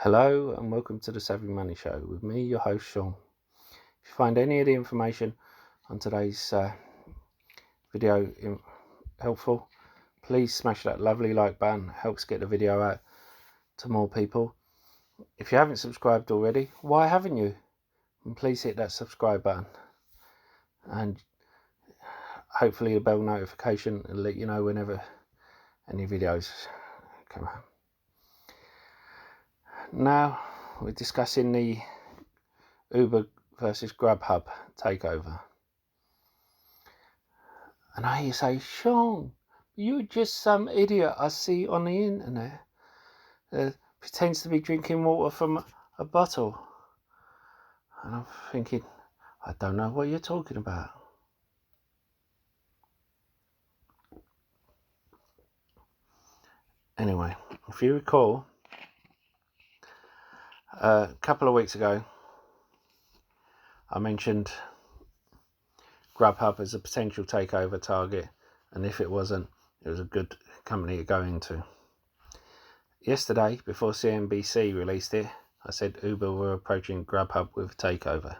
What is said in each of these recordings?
Hello and welcome to the Savvy Money Show with me, your host Sean. If you find any of the information on today's video helpful, please smash that lovely like button. It helps get the video out to more people. If you haven't subscribed already, why haven't you? And please hit that subscribe button, and hopefully the bell notification will let you know whenever any videos come out. Now we're discussing the Uber versus Grubhub takeover. And I hear you say, Sean, you're just some idiot I see on the internet pretends to be drinking water from a bottle. And I'm thinking, I don't know what you're talking about. Anyway, if you recall, a couple of weeks ago, I mentioned Grubhub as a potential takeover target, and if it wasn't, it was a good company to go into. Yesterday, before CNBC released it, I said Uber were approaching Grubhub with a takeover.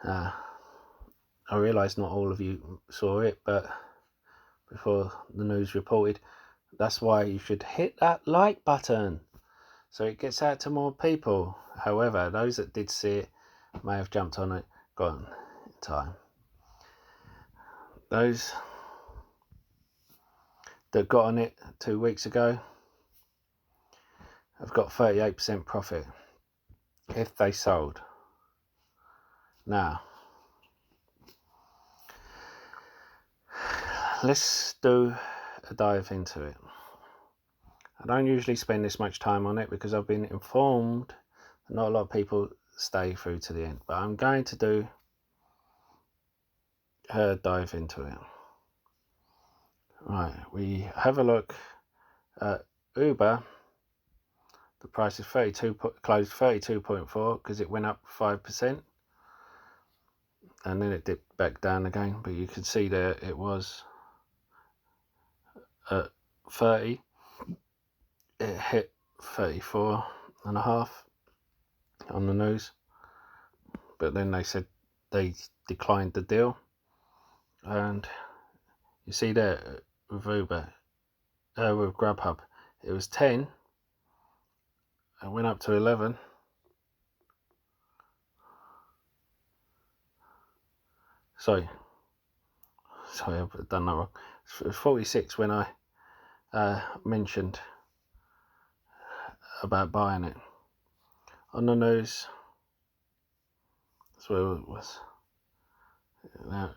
I realise not all of you saw it, but before the news reported, that's why you should hit that like button so it gets out to more people. However, those that did see it may have jumped on it, gone in time. Those that got on it 2 weeks ago have got 38% profit if they sold. Now, let's do a dive into it. I don't usually spend this much time on it because I've been informed that not a lot of people stay through to the end, but I'm going to do a dive into it. Right, we have a look at Uber. The price is closed 32.4 because it went up 5%, and then it dipped back down again. But you can see there it was at 30. It hit 34.5 on the news, but then they said they declined the deal. And you see there with Uber, with Grubhub, it was 10. It went up to 11. Sorry, I've done that wrong. It was 46 when I mentioned about buying it. On the news, that's where it was. Now,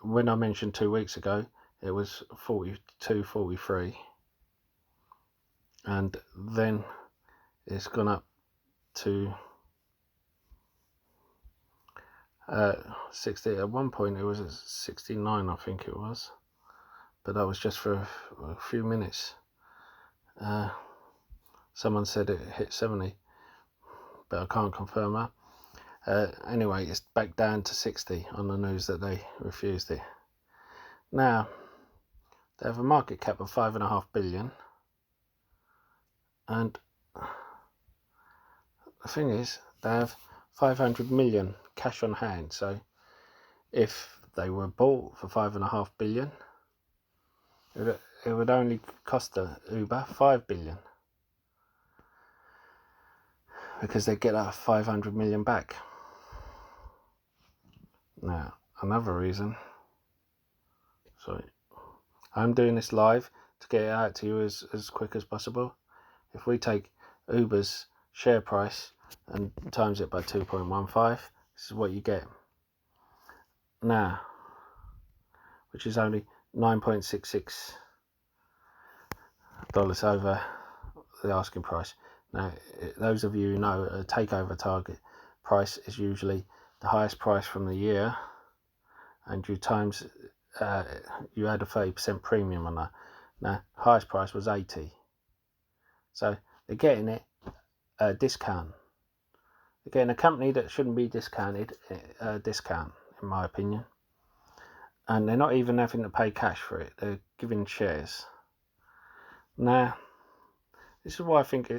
when I mentioned 2 weeks ago, it was 42, 43. And then it's gone up to 60. At one point it was at 69, I think it was, but that was just for a few minutes. Someone said it hit 70, but I can't confirm that. Anyway, it's back down to 60 on the news that they refused it. Now, they have a market cap of 5.5 billion, and the thing is, they have 500 million cash on hand. So if they were bought for 5.5 billion, it would only cost the Uber 5 billion, because they get that 500 million back. Now, another reason, sorry, I'm doing this live to get it out to you as quick as possible. If we take Uber's share price and times it by 2.15, this is what you get. Now, which is only $9.66 over the asking price. Now, those of you who know, a takeover target price is usually the highest price from the year, and you times you add a 30% premium on that. Now, highest price was 80, so they're getting it a discount. They're getting a company that shouldn't be discounted a discount, in my opinion. And they're not even having to pay cash for it. They're giving shares. Now, this is why I think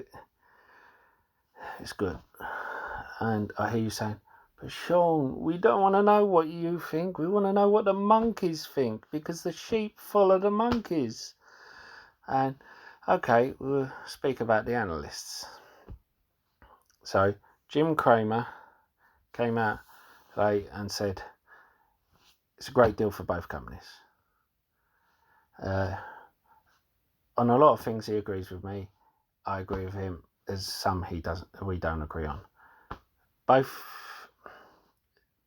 it's good. And I hear you saying, but Sean, we don't want to know what you think. We want to know what the monkeys think, because the sheep follow the monkeys. And okay, we'll speak about the analysts. So Jim Cramer came out today and said it's a great deal for both companies. On a lot of things he agrees with me. I agree with him. There's some we don't agree on. Both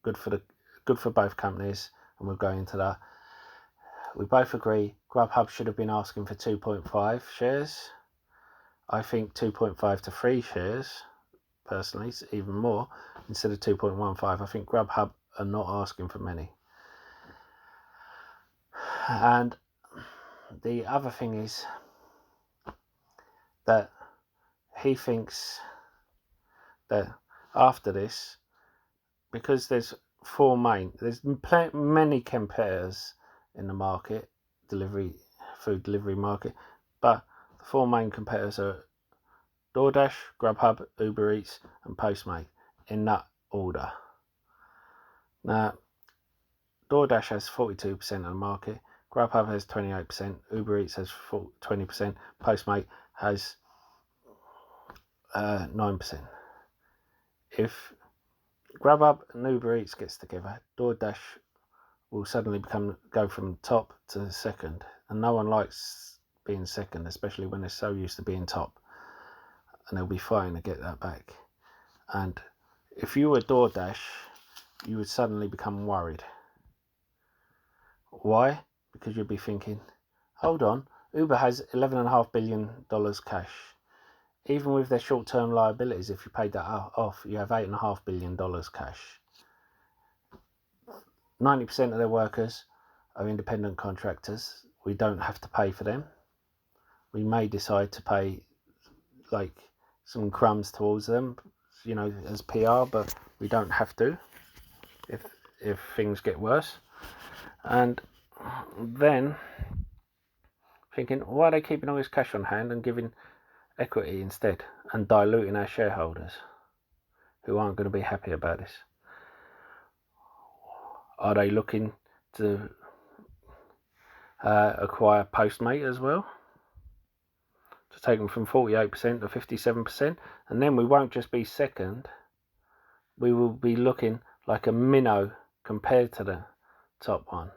good for both companies, and we'll go into that. We both agree Grubhub should have been asking for 2.5 shares. I think 2.5 to 3 shares, personally, even more, instead of 2.15. I think Grubhub are not asking for many. And the other thing is that he thinks that after this, because there's many competitors in the market, food delivery market, but the 4 main competitors are DoorDash, Grubhub, Uber Eats and Postmate, in that order. Now, DoorDash has 42% of the market, Grubhub has 28%, Uber Eats has 20%, Postmate has 9%. If Grubhub and Uber Eats gets together, DoorDash will suddenly go from top to second, and no one likes being second, especially when they're so used to being top, and they'll be fighting to get that back. And if you were DoorDash, you would suddenly become worried. Why? Because you'd be thinking, hold on, Uber has $11.5 billion cash. Even with their short-term liabilities, if you paid that off, you have $8.5 billion cash. 90% of their workers are independent contractors. We don't have to pay for them. We may decide to pay like some crumbs towards them, as PR, but we don't have to if things get worse. And then thinking, why are they keeping all this cash on hand and giving equity instead and diluting our shareholders who aren't going to be happy about this? Are they looking to acquire Postmate as well, to take them from 48% to 57%? And then we won't just be second, we will be looking like a minnow compared to the top one.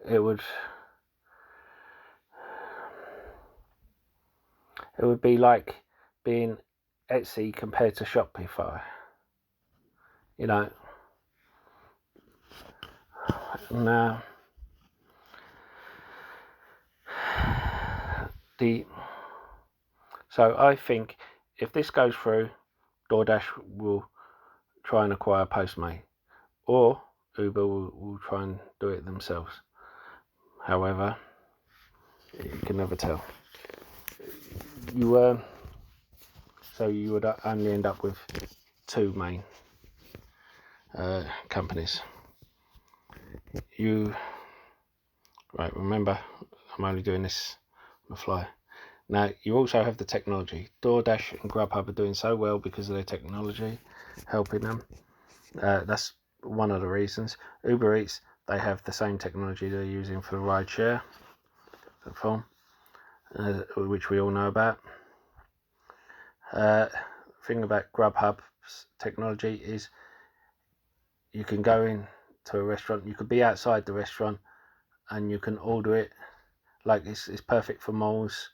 It would be like being Etsy compared to Shopify. Now, so I think if this goes through, DoorDash will try and acquire Postmate, or Uber will try and do it themselves. However, you can never tell. So you would only end up with 2 main companies. Remember, I'm only doing this on the fly. Now, you also have the technology. DoorDash and Grubhub are doing so well because of their technology helping them. That's one of the reasons. Uber Eats, they have the same technology they're using for rideshare platform, which we all know about. Thing about Grubhub's technology is you can go in to a restaurant, you could be outside the restaurant and you can order it. Like it's perfect for malls.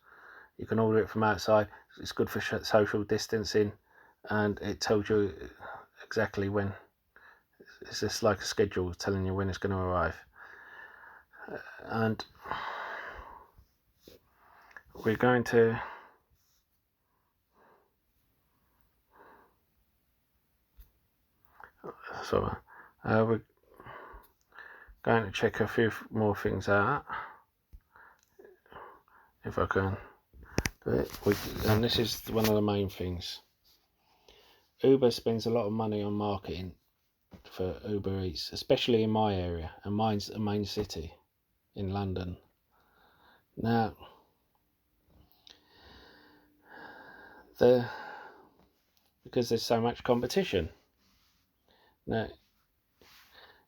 You can order it from outside. It's good for social distancing, and it tells you exactly when. It's just like a schedule telling you when it's going to arrive. And we're going to we're going to check a few more things out, if I can do it. And this is one of the main things. Uber spends a lot of money on marketing for Uber Eats, especially in my area, and mine's a main city in London. Now, because there's so much competition. Now,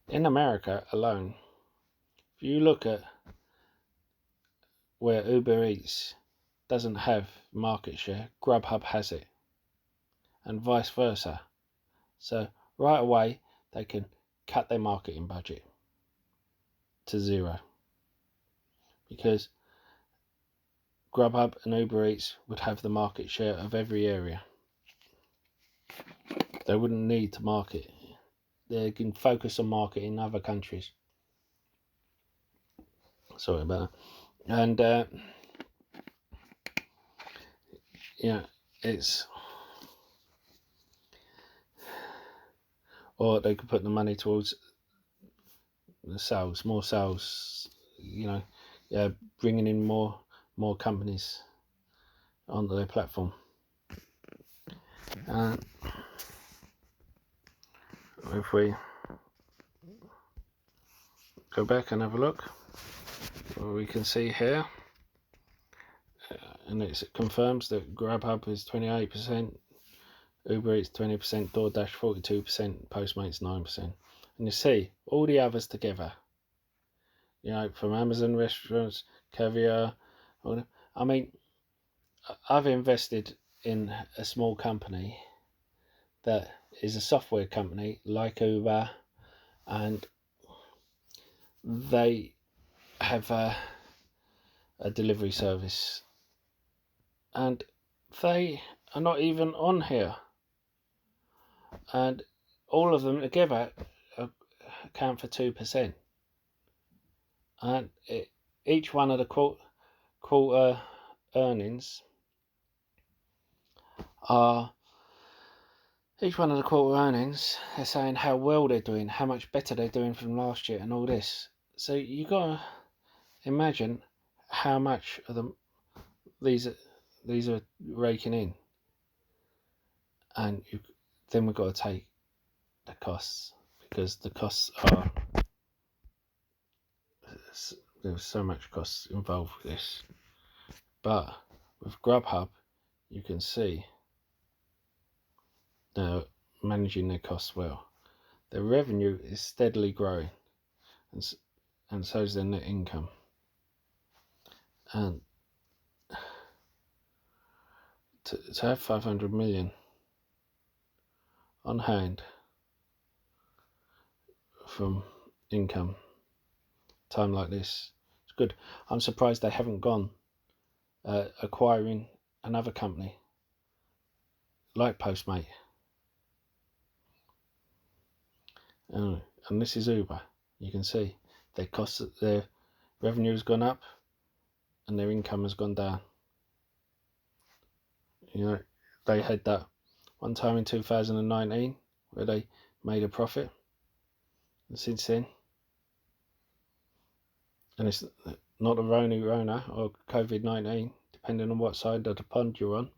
in America alone, if you look at where Uber Eats doesn't have market share, Grubhub has it, and vice versa. So right away they can cut their marketing budget to zero, because Grubhub and Uber Eats would have the market share of every area. They wouldn't need to market. They can focus on marketing in other countries. Sorry about that. And yeah, it's, or they could put the money towards the sales, more sales, bringing in more companies onto their platform. If we go back and have a look, we can see here, and it confirms that Grubhub is 28%, Uber Eats 20%, DoorDash 42%, Postmates 9%. And you see all the others together, from Amazon restaurants, Caviar. I mean, I've invested in a small company that is a software company like Uber, and they have a delivery service, and they are not even on here, and all of them together account for 2%, and each one of the quarter earnings are, they're saying how well they're doing, how much better they're doing from last year, and all this. So you gotta imagine how much of them these are raking in, and then we've got to take the costs, because the costs are, there's so much costs involved with this. But with Grubhub, you can see they're managing their costs well. Their revenue is steadily growing, and so is their net income. And to have 500 million on hand from income time like this, it's good. I'm surprised they haven't gone acquiring another company like Postmate. And this is Uber. You can see their revenue has gone up and their income has gone down. They had that one time in 2019 where they made a profit, and since then, and it's not a Rona or COVID-19, depending on what side of the pond you're on,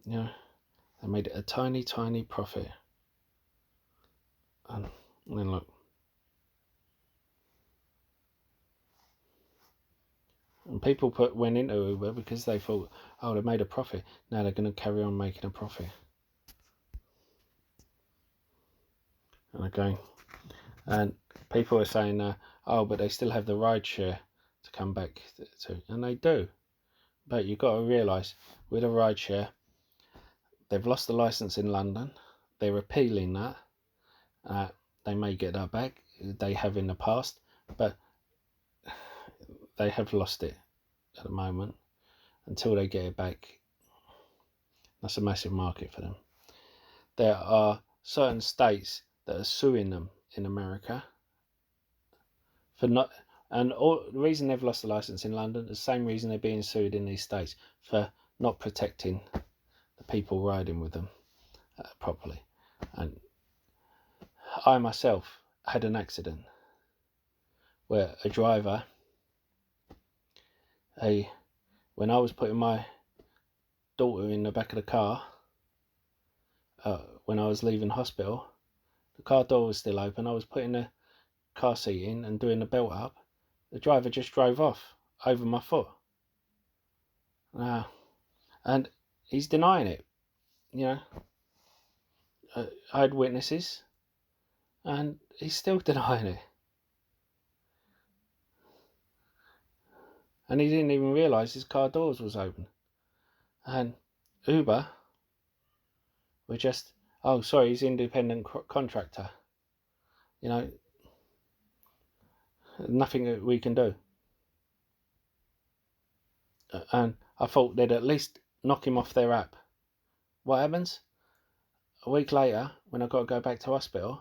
they made a tiny profit. And then look, and people went into Uber because they thought, oh, they made a profit, now they're going to carry on making a profit. And people are saying, oh, but they still have the ride share to come back to, and they do. But you've got to realise, with a ride share, they've lost the licence in London. They're appealing that. They may get that back. They have in the past, but they have lost it at the moment. Until they get it back, that's a massive market for them. There are certain states that are suing them in America for not, and the reason they've lost the licence in London is the same reason they're being sued in these states, for not protecting the people riding with them properly. And I myself had an accident where a driver, when I was putting my daughter in the back of the car, when I was leaving hospital, the car door was still open. I was putting the car seat in and doing the belt up. The driver just drove off over my foot. And he's denying it. you know, I had witnesses, and he's still denying it. And he didn't even realise his car doors was open. And Uber were just, oh, sorry, he's an independent contractor. You know, nothing that we can do. And I thought they'd at least knock him off their app. What happens? A week later, when I got to go back to hospital,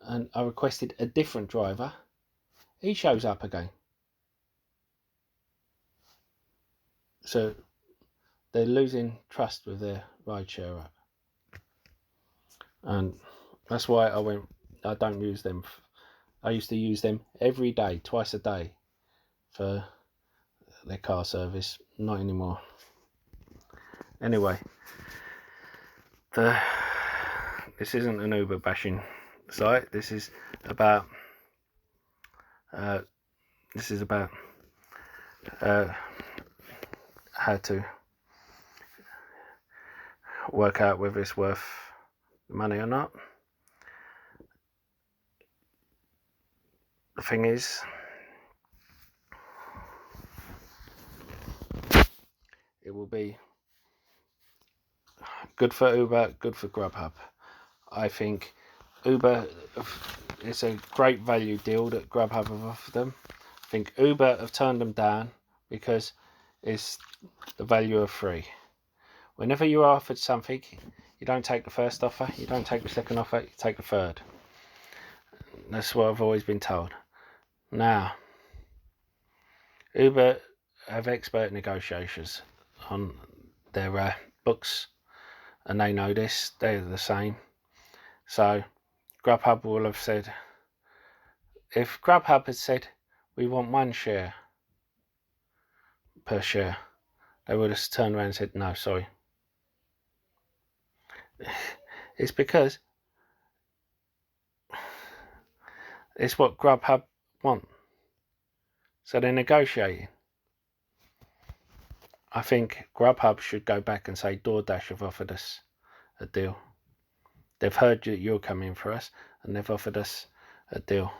and I requested a different driver, he shows up again. So they're losing trust with their rideshare app. And that's why I don't use them. I used to use them every day, twice a day, for their car service. Not anymore. Anyway, this isn't an Uber bashing site. This is about how to work out whether it's worth the money or not. The thing is, it will be good for Uber, good for Grubhub. I think Uber, it's a great value deal that Grubhub have offered them. I think Uber have turned them down because it's the value of free. Whenever you are offered something, you don't take the first offer, you don't take the second offer, you take the third. That's what I've always been told. Now, Uber have expert negotiators on their books, and they know this, they're the same. So Grubhub will have said, if Grubhub had said, we want 1 share per share, they would have turned around and said, no, sorry. It's because it's what Grubhub want. So they're negotiating. I think Grubhub should go back and say DoorDash have offered us a deal. They've heard that you're coming for us, and they've offered us a deal,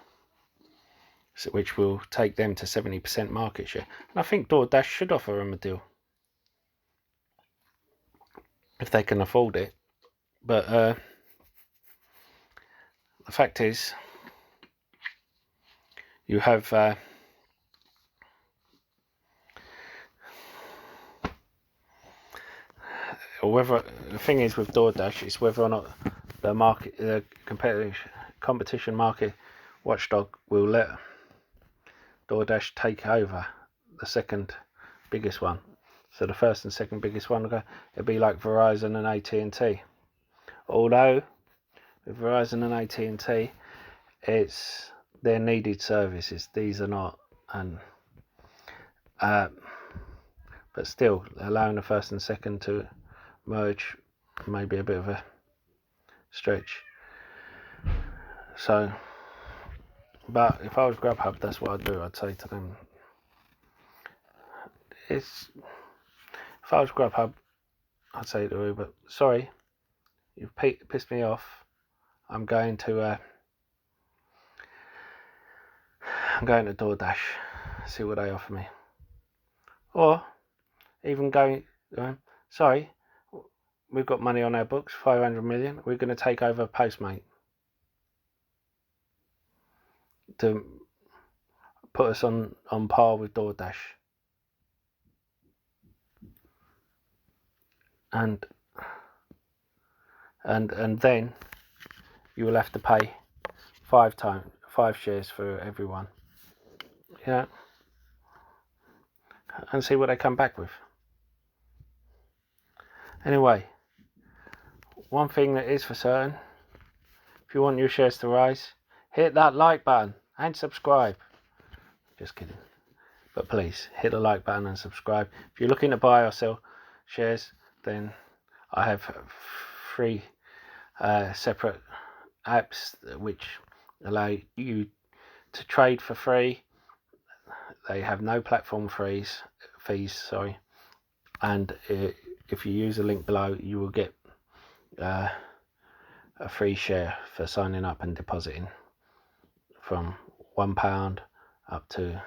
which will take them to 70% market share. And I think DoorDash should offer them a deal if they can afford it. But the fact is, you have the thing is with DoorDash is whether or not the market, the competition market watchdog will let DoorDash take over the second biggest one. So the first and second biggest one, it'll be like Verizon and AT&T. Although with Verizon and AT&T, it's their needed services. These are not, and but still allowing the first and second to merge may be a bit of a stretch. So, but if I was Grubhub, that's what I'd do. I'd say to them, if I was Grubhub, I'd say to Uber, sorry, you've pissed me off. I'm going to DoorDash, see what they offer me. Or even going, sorry, we've got money on our books, 500 million. We're going to take over Postmate to put us on par with DoorDash. And then you will have to pay 5 shares for everyone. Yeah. And see what they come back with. Anyway, one thing that is for certain, if you want your shares to rise, hit that like button and subscribe. Just kidding. But please, hit the like button and subscribe. If you're looking to buy or sell shares, then I have 3 separate apps which allow you to trade for free. They have no platform fees, and if you use the link below, you will get a free share for signing up and depositing from £1 up to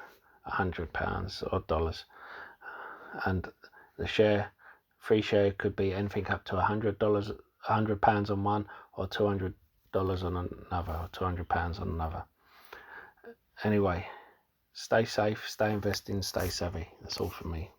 £100 or dollars. And the free share could be anything up to £100 on one, or $200 on another, or £200 on another. Anyway, stay safe, stay investing, stay savvy. That's all from me.